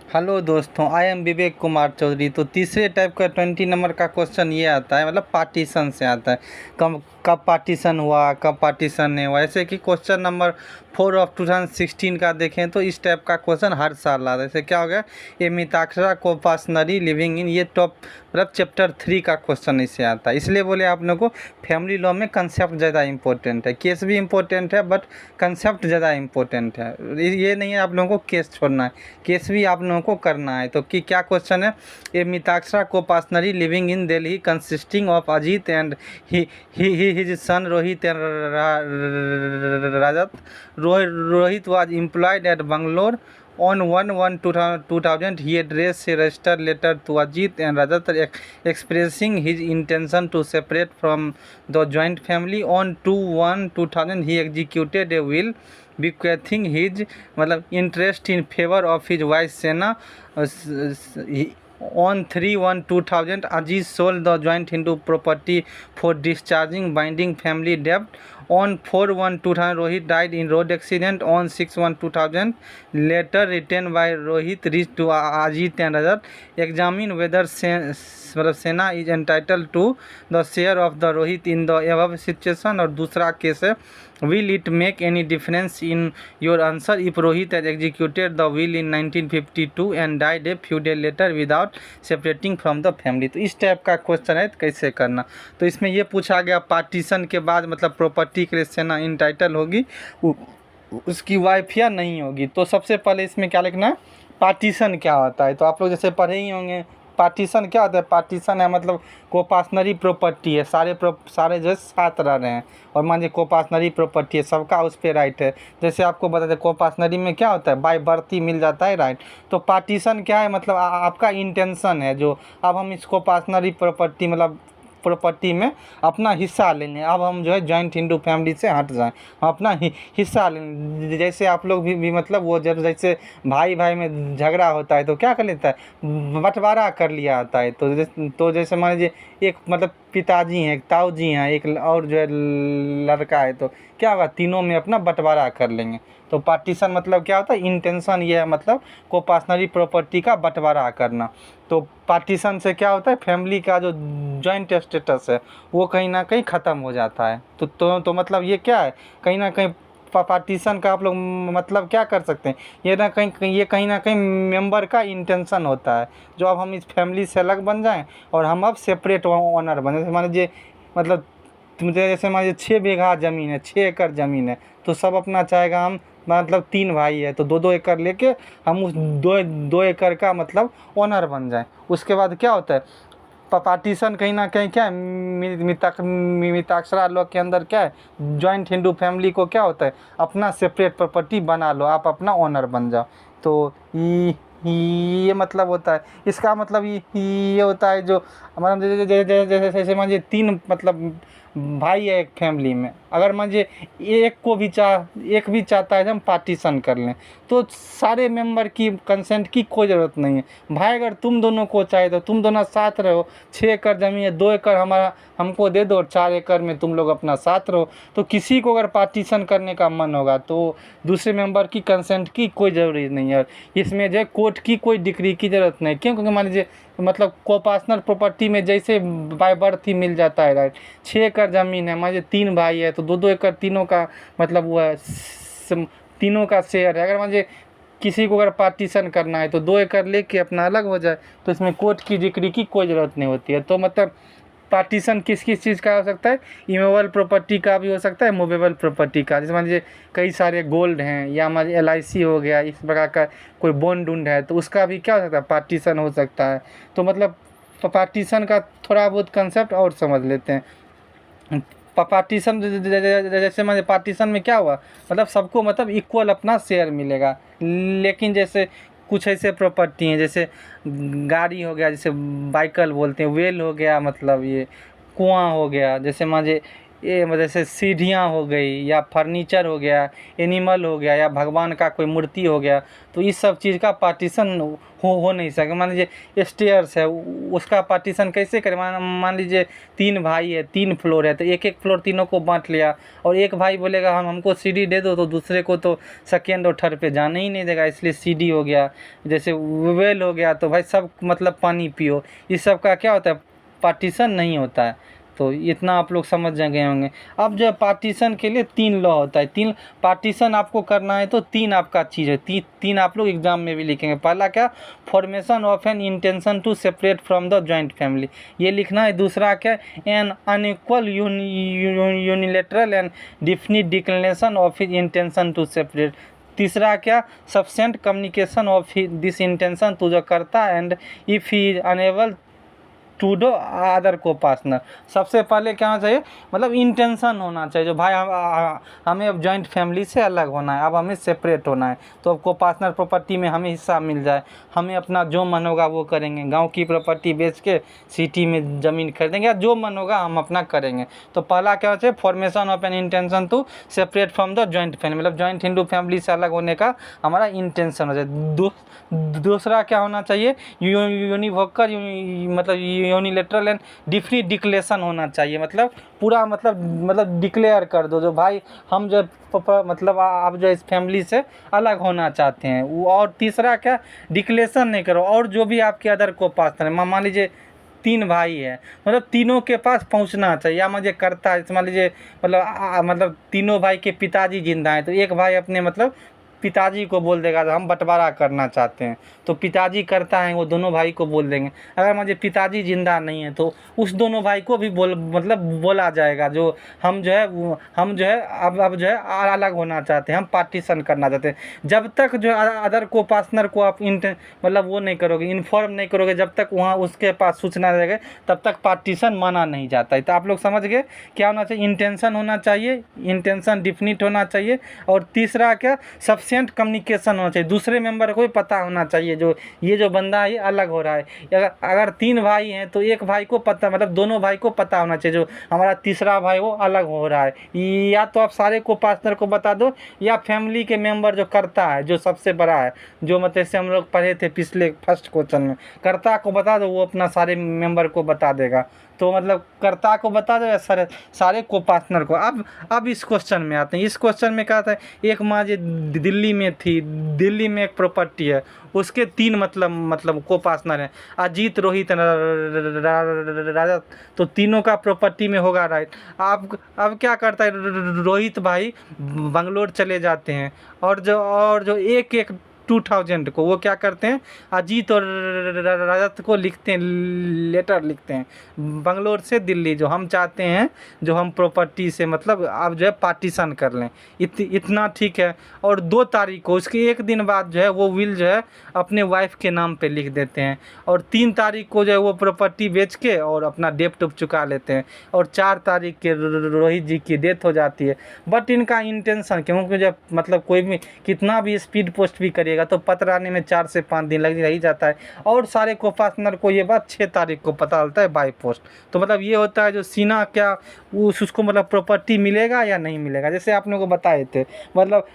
Hello दोस्तों, I am Vivek Kumar Chaudhary. तो तीसरे टाइप का 20 नंबर का क्वेश्चन ये आता है, मतलब पार्टीशन से आता है। कब पार्टीशन हुआ, कब पार्टीशन नहीं हुआ। ऐसे कि क्वेश्चन नंबर 4 ऑफ 2016 का देखें तो इस टाइप का क्वेश्चन हर साल आता है। जैसे क्या हो गया, ये मिताक्षरा कोपासनरी लिविंग इन, ये टॉप मतलब चैप्टर 3 का क्वेश्चन इससे आता है। इसलिए बोले आप लोगों को फैमिली लॉ में कंसेप्ट ज़्यादा इंपॉर्टेंट है। केस भी इंपॉर्टेंट है बट कंसेप्ट ज़्यादा इंपॉर्टेंट है। ये नहीं है आप लोगों को केस छोड़ना है, केस भी आप लोगों को करना है। तो कि क्या क्वेश्चन है, a Mitakshara coparcenary living in Delhi consisting of Ajit and his son Rohit and Rajat. Rohit was employed at Bangalore on 1/1/2000. He addressed a registered letter to Ajit and Rajat expressing his intention to separate from the joint family. On 2/1/2000 he executed a will bequeathing his मतलब interest in favor of his wife Sena. On 3/1/2000 Ajit sold the joint Hindu property for discharging binding family debt. On 4/1/2000 Rohit died in road accident. On 6/1/2000 letter written by Rohit reached to Ajit and Rajat. Examine whether Sena is entitled to the share of the Rohit in the above situation. और दूसरा case है, will it make any difference in your answer if Rohit has executed the will in 1952 and died a few days later without separating from the family। तो इस type का question है, तो कैसे करना। तो इसमें ये पूछा गया पार्टीशन के बाद मतलब प्रॉपर्टी के लिए सेना इंटाइटल होगी, उसकी वाइफ या नहीं होगी। तो सबसे पहले इसमें क्या लिखना है, पार्टीशन क्या होता है। तो आप लोग जैसे पढ़े ही होंगे, पार्टीशन क्या होता है। पार्टीशन है मतलब कोपासनरी प्रॉपर्टी है, सारे जो साथ रह रहे हैं और मान लीजिए कोपासनरी प्रॉपर्टी है, सबका उस पर राइट है। जैसे आपको बता दें कोपासनरी में क्या होता है, बाय बर्थ ही मिल जाता है राइट। तो पार्टीशन क्या है, मतलब आपका इंटेंशन है जो अब हम इस कोपासनरी प्रॉपर्टी मतलब प्रॉपर्टी में अपना हिस्सा ले लें। अब हम जो है जॉइंट हिंदू फैमिली से हट जाएं, हम अपना हिस्सा लें। जैसे आप लोग भी मतलब वो जब जैसे भाई भाई में झगड़ा होता है तो क्या कर लेता है, बंटवारा कर लिया होता है। तो जैसे मान लीजिए एक मतलब पिताजी हैं, एक ताऊ जी हैं, एक और जो है लड़का है, तो क्या होगा, तीनों में अपना बंटवारा कर लेंगे। तो पार्टीशन मतलब क्या होता है, इंटेंशन ये है मतलब कोपासनरी प्रॉपर्टी का बंटवारा करना। तो पार्टीशन से क्या होता है, फैमिली का जो जॉइंट स्टेटस है वो कहीं ना कहीं ख़त्म हो जाता है। तो मतलब ये क्या है, कहीं ना कहीं पार्टीशन का आप लोग मतलब क्या कर सकते हैं, ये कहीं ना कहीं मेंबर का इंटेंशन होता है जो अब हम इस फैमिली से अलग बन जाएं और हम अब सेपरेट ओनर बने। जैसे मान लीजिए मतलब मुझे जैसे मान लीजिए 6 बीघा ज़मीन है, 6 एकड़ ज़मीन है, तो सब अपना चाहेगा हम मतलब 3 भाई है तो 2-2 एकड़ लेके हम उस 2 एकड़ का मतलब ओनर बन जाएं। उसके बाद क्या होता है, पार्टीशन कहीं ना कहीं क्या है, मिताक्षरा लॉ के अंदर क्या है, जॉइंट हिंदू फैमिली को क्या होता है, अपना सेपरेट प्रॉपर्टी बना लो, आप अपना ओनर बन जाओ। तो ये मतलब होता है, इसका मतलब ये होता है जो मतलब जैसे मान लीजिए 3 मतलब भाई है एक फैमिली में, अगर मान लीजिए एक भी चाहता है कि हम पार्टीशन कर लें तो सारे मेंबर की कंसेंट की कोई ज़रूरत नहीं है। भाई अगर तुम दोनों को चाहे तो तुम दोनों साथ रहो, 6 एकड़ ज़मीन है, 2 एकड़ हमारा हमको दे दो और 4 एकड़ में तुम लोग अपना साथ रहो। तो किसी को अगर पार्टीशन करने का मन होगा तो दूसरे मेंबर की कंसेंट की कोई ज़रूरी नहीं है। इसमें जो है कोर्ट की कोई डिग्री की ज़रूरत नहीं, क्यों, क्योंकि मान लीजिए मतलब कोपासनल प्रॉपर्टी में जैसे बाय बर्थ ही मिल जाता है राइट। 6 एकड़ ज़मीन है, मान लीजिए 3 भाई है तो 2-2 एकड़ तीनों का मतलब वो है, तीनों का शेयर है। अगर मान लीजिए किसी को अगर पार्टीशन करना है तो 2 एकड़ लेके अपना अलग हो जाए, तो इसमें कोर्ट की डिग्री की कोई ज़रूरत नहीं होती है। तो मतलब पार्टीशन किस किस चीज़ का हो सकता है, इमूवेबल प्रॉपर्टी का भी हो सकता है, मूवेबल प्रॉपर्टी का। जैसे मान लीजिए कई सारे गोल्ड हैं या हमारी LIC हो गया, इस प्रकार का कोई बॉन्ड उंड है तो उसका भी क्या हो सकता है, पार्टीशन हो सकता है। तो मतलब पार्टीशन का थोड़ा बहुत कंसेप्ट और समझ लेते हैं। पार्टीशन जैसे मान पार्टीशन में क्या हुआ, मतलब सबको मतलब इक्वल अपना शेयर मिलेगा। लेकिन जैसे कुछ ऐसे प्रॉपर्टी हैं जैसे गाड़ी हो गया, जैसे बाइकल बोलते हैं, वेल हो गया, मतलब ये कुआं हो गया, जैसे मान लीजिए ये जैसे सीढ़ियाँ हो गई या फर्नीचर हो गया, एनिमल हो गया या भगवान का कोई मूर्ति हो गया, तो इस सब चीज़ का पार्टीशन हो नहीं सके। मान लीजिए स्टेयर्स है, उसका पार्टीशन कैसे करें? मान लीजिए 3 भाई है, 3 फ्लोर है, तो एक एक फ्लोर तीनों को बांट लिया, और एक भाई बोलेगा हमको सीढ़ी दे दो, तो दूसरे को तो सेकेंड और थर्ड पे जाने ही नहीं देगा, इसलिए सीढ़ी हो गया। जैसे वेल हो गया, तो भाई सब मतलब पानी पियो, इस सब का क्या होता है? पार्टीशन नहीं होता है। तो इतना आप लोग समझ गए होंगे। अब जो पार्टीशन के लिए 3 लॉ होता है, 3 पार्टीशन आपको करना है तो 3 आपका चीज़ है, 3 आप लोग एग्जाम में भी लिखेंगे। पहला क्या? Formation of an intention to separate from the joint family, ये लिखना है। दूसरा क्या? An unequal unilateral and definite declaration of his intention to separate. तीसरा क्या? Sufficient communication of this intention to the karta and if he is unable to do other को partner. सबसे पहले क्या होना चाहिए? मतलब इंटेंशन होना चाहिए, जो भाई हमें अब जॉइंट फैमिली से अलग होना है, अब हमें सेपरेट होना है, तो अब को पार्टनर प्रॉपर्टी में हमें हिस्सा मिल जाए, हमें अपना जो मन होगा वो करेंगे, गांव की प्रॉपर्टी बेच के सिटी में ज़मीन खरीदेंगे, या जो मन होगा हम अपना करेंगे। तो पहला क्या होना चाहिए? Formation of an intention to separate from the joint family, मतलब जॉइंट हिंदू फैमिली से अलग होने का हमारा इंटेंशन हो जाए। दूसरा क्या होना चाहिए? यूनिवोकल मतलब यूनिलेटरल एंड डिफिनिट डिक्लेरेशन होना चाहिए, मतलब पूरा मतलब डिक्लेयर कर दो, जो भाई हम जो मतलब आप जो इस फैमिली से अलग होना चाहते हैं वो। और तीसरा क्या? डिक्लेरेशन नहीं करो, और जो भी आपके अदर को पार्टनर है, मान लीजिए 3 भाई है, मतलब तीनों के पास पहुंचना चाहिए, या मुझे करता है, मान लीजिए मतलब तीनों भाई के पिताजी जिंदा हैं, तो एक भाई अपने मतलब पिताजी को बोल देगा तो हम बंटवारा करना चाहते हैं, तो पिताजी करता है वो दोनों भाई को बोल देंगे। अगर मुझे पिताजी जिंदा नहीं है तो उस दोनों भाई को भी मतलब बोला जाएगा, जो हम जो है अब जो है अलग होना चाहते हैं, हम पार्टीशन करना चाहते हैं। जब तक जो अदर को पार्टनर को आप मतलब वो नहीं करोगे, इन्फॉर्म नहीं करोगे, जब तक वहाँ उसके पास सूचना रहेगा तब तक पार्टीशन माना नहीं जाता है। तो आप लोग समझ गए क्या होना चाहिए? इंटेंशन होना चाहिए, इंटेंशन डिफिनिट होना चाहिए, और तीसरा क्या? सफिशिएंट कम्युनिकेशन होना चाहिए, दूसरे मेंबर को भी पता होना चाहिए जो ये जो बंदा है अलग हो रहा है। अगर 3 भाई हैं तो एक भाई को पता, मतलब दोनों भाई को पता होना चाहिए जो हमारा तीसरा भाई वो अलग हो रहा है। या तो आप सारे को पार्टनर को बता दो, या फैमिली के मेंबर जो करता है, जो सबसे बड़ा है, जो मतलब जैसे हम लोग पढ़े थे पिछले फर्स्ट क्वेश्चन में, कर्ता को बता दो, वो अपना सारे मेंबर को बता देगा। तो मतलब कर्ता को बता दो या सारे को पार्टनर को। अब इस क्वेश्चन में आते हैं। इस क्वेश्चन में क्या था? एक माँ जो दिल्ली में थी, दिल्ली में एक प्रॉपर्टी है, उसके 3 मतलब को पार्टनर हैं, अजीत, रोहित, राजा, तो तीनों का प्रॉपर्टी में होगा राइट। अब क्या करता है? रोहित भाई बंगलोर चले जाते हैं, और जो एक 2000 को वो क्या करते हैं? अजीत और रजत को लिखते हैं, लेटर लिखते हैं बंगलोर से दिल्ली, जो हम चाहते हैं जो हम प्रॉपर्टी से मतलब अब जो है पार्टीशन कर लें। इतना ठीक है। और 2 तारीख को, उसके एक दिन बाद जो है वो विल जो है अपने वाइफ के नाम पे लिख देते हैं, और 3 तारीख को जो है वो प्रॉपर्टी बेच के और अपना डेप्ट चुका लेते हैं, और 4 तारीख के रोहित जी की डेथ हो जाती है। बट इनका इंटेंशन, क्योंकि जब मतलब कोई भी कितना भी स्पीड पोस्ट भी करिएगा तो पत्र आने में 4 से 5 दिन लग ही जाता है, और सारे को पार्टनर को ये बात 6 तारीख को पता चलता है बाई पोस्ट। तो मतलब ये होता है जो सीना क्या उसको मतलब प्रॉपर्टी मिलेगा या नहीं मिलेगा। जैसे आप लोगों को बताए थे, मतलब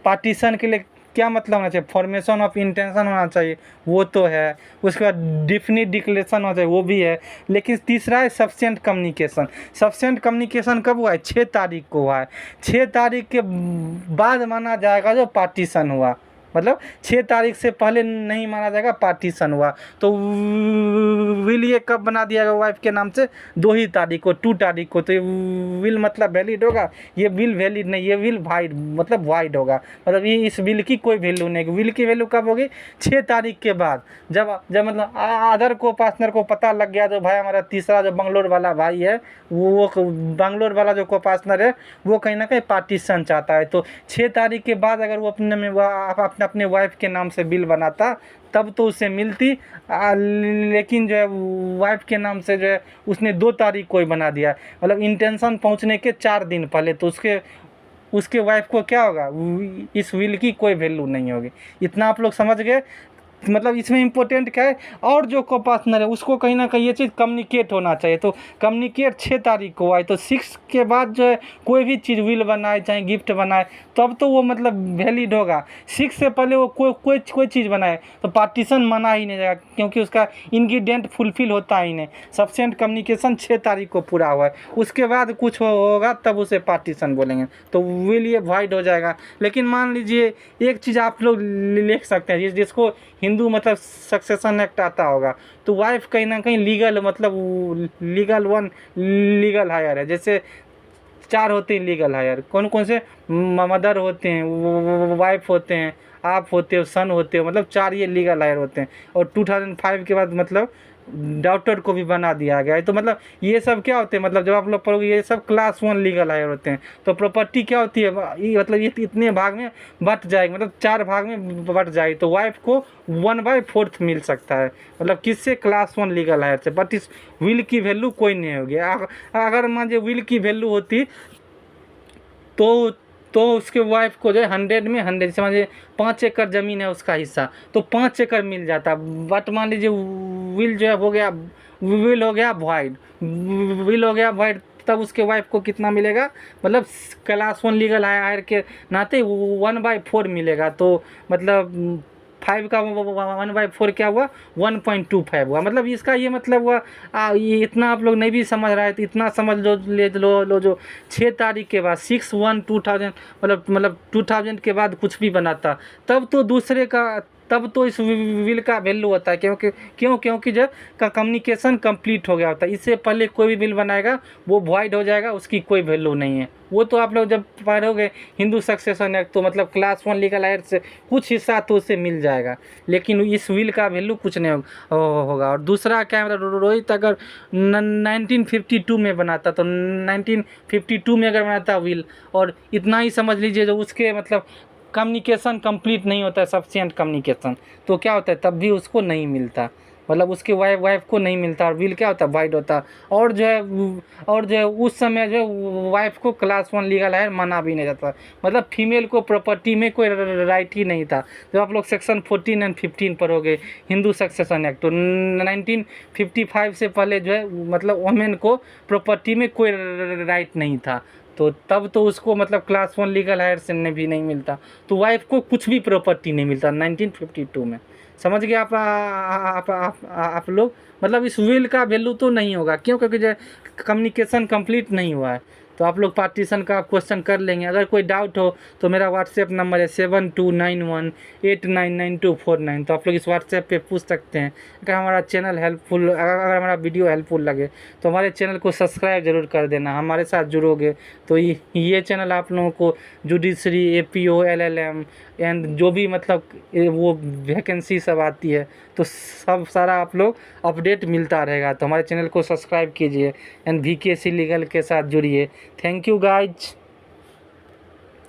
पार्टीशन के लिए क्या मतलब होना चाहिए? फॉर्मेशन ऑफ इंटेंशन होना चाहिए, वो तो है। उसके बाद डिफिनिट डिक्लेरेशन होना चाहिए, वो भी है। लेकिन तीसरा है सफिशिएंट कम्युनिकेशन। सफिशिएंट कम्युनिकेशन कब हुआ है? 6 तारीख को हुआ है। 6 तारीख के बाद माना जाएगा जो पार्टीशन हुआ, मतलब 6 तारीख से पहले नहीं माना जाएगा पार्टीशन हुआ। तो विल ये कब बना दिया गया वाइफ के नाम से? 2 ही तारीख को, 2 तारीख को। तो ये विल मतलब वैलिड होगा? ये विल वैलिड नहीं, ये विल वाइड मतलब वाइड होगा, मतलब ये इस विल की कोई वैल्यू नहीं। विल की वैल्यू कब होगी? 6 तारीख के बाद, जब मतलब अदर को पार्टनर को पता लग गया जो भाई हमारा तीसरा जो बंगलोर वाला भाई है, वो बंगलोर वाला जो को पार्टनर है वो कहीं ना कहीं पार्टीशन चाहता है। तो 6 तारीख के बाद अगर वो अपने वाइफ के नाम से बिल बनाता तब तो उसे मिलती, लेकिन जो है वाइफ के नाम से जो है उसने 2 तारीख को ही बना दिया, मतलब इंटेंशन पहुंचने के 4 दिन पहले। तो उसके वाइफ को क्या होगा? इस विल की कोई वैल्यू नहीं होगी। इतना आप लोग समझ गए? मतलब इसमें इम्पोर्टेंट क्या है, और जो को पार्टनर है उसको कहीं ना कहीं ये चीज़ कम्युनिकेट होना चाहिए। तो कम्युनिकेट 6 तारीख को हुआ है, तो 6 के बाद जो है कोई भी चीज़ विल बनाए चाहे गिफ्ट बनाए तब तो वो मतलब वैलिड होगा। 6 से पहले वो कोई चीज़ बनाए तो पार्टीशन माना ही नहीं जाएगा, क्योंकि उसका इंग्रेडिएंट फुलफिल होता ही नहीं। सफिशिएंट कम्युनिकेशन 6 तारीख को पूरा हुआ है, उसके बाद कुछ होगा तब उसे पार्टीशन बोलेंगे, तो विल ये वाइड हो जाएगा। लेकिन मान लीजिए एक चीज़ आप लोग लिख सकते हैं, जिसको हिंदू मतलब सक्सेशन एक्ट आता होगा, तो वाइफ कहीं ना कहीं लीगल मतलब लीगल वन लीगल हायर है। जैसे 4 होते हैं लीगल हायर, कौन कौन से, मदर होते हैं, वाइफ होते हैं, आप होते हो, सन होते हो, मतलब 4 ये लीगल हायर होते हैं। और 2005 के बाद मतलब डॉक्टर को भी बना दिया गया है। तो मतलब ये सब क्या होते हैं, मतलब जब आप लोग पढ़ोगे ये सब क्लास 1 लीगल हायर होते हैं। तो प्रॉपर्टी क्या होती है, ये मतलब ये इतने भाग में बट जाएगी, मतलब 4 भाग में बट जाएगी, तो वाइफ को 1/4 मिल सकता है, मतलब किससे, क्लास 1 लीगल हायर से। बट इस विल की वैल्यू कोई नहीं होगी। अगर मान लीजिए विल की वैल्यू होती तो उसके वाइफ को जो है 100 में 100, समझिए 5 एकड़ ज़मीन है उसका हिस्सा, तो 5 एकड़ मिल जाता। बट मान लीजिए विल जो है हो गया, विल हो गया वॉइड, विल हो गया वॉइड, तब उसके वाइफ को कितना मिलेगा, मतलब क्लास 1 लीगल हायर के नाते 1/4 मिलेगा। तो मतलब 5 का 1/4 क्या हुआ, 1.25 हुआ। मतलब इसका ये मतलब हुआ, ये इतना आप लोग नहीं भी समझ रहा है तो इतना समझ लो जो 6 तारीख के बाद 6/1/2000 मतलब 2000 के बाद कुछ भी बनाता तब तो दूसरे का, तब तो इस विल का वैल्यू होता है, क्योंकि जब का कम्युनिकेशन कंप्लीट हो गया होता है। इससे पहले कोई भी बिल बनाएगा वो वॉइड हो जाएगा, उसकी कोई वैल्यू नहीं है। वो तो आप लोग जब पढ़ोगे हिंदू सक्सेशन एक्ट, तो मतलब क्लास 1 लीगल हायर से कुछ हिस्सा तो उसे मिल जाएगा, लेकिन इस विल का वैल्यू कुछ नहीं होगा। और दूसरा क्या है, मतलब रोहित अगर 1952 में बनाता, तो 1952 में अगर बनाता विल, और इतना ही समझ लीजिए जो उसके मतलब कम्युनिकेशन कंप्लीट नहीं होता है, सफिशिएंट कम्युनिकेशन, तो क्या होता है तब भी उसको नहीं मिलता, मतलब उसके वाइफ को नहीं मिलता, और विल क्या होता है, वाइड होता। और जो है उस समय जो है वाइफ को क्लास 1 लीगल हायर माना भी नहीं जाता, मतलब फीमेल को प्रॉपर्टी में कोई राइट ही नहीं था। जब आप लोग सेक्शन 14 एंड 15 पढ़ोगे हिंदू सक्सेशन एक्ट, तो 1955 से पहले जो है मतलब वुमेन को प्रॉपर्टी में कोई राइट नहीं था, तो तब तो उसको मतलब क्लास 1 लीगल हायर से भी नहीं मिलता, तो वाइफ को कुछ भी प्रॉपर्टी नहीं मिलता 1952 में। समझ गए आप लोग, मतलब इस विल का वैल्यू तो नहीं होगा, क्यों, क्योंकि जो कम्युनिकेशन कंप्लीट नहीं हुआ है। तो आप लोग पार्टीशन का क्वेश्चन कर लेंगे। अगर कोई डाउट हो तो मेरा व्हाट्सएप नंबर है 7291899249, तो आप लोग इस व्हाट्सएप पे पूछ सकते हैं। अगर हमारा चैनल हेल्पफुल, अगर हमारा वीडियो हेल्पफुल लगे तो हमारे चैनल को सब्सक्राइब जरूर कर देना। हमारे साथ जुड़ोगे तो ये चैनल आप लोगों को जुडिशरी, APO, LLM एंड जो भी मतलब वो वैकेंसी सब आती है तो सब सारा आप लोग अपडेट मिलता रहेगा। तो हमारे चैनल को सब्सक्राइब कीजिए एंड VKC लीगल के साथ जुड़िए। Thank you guys.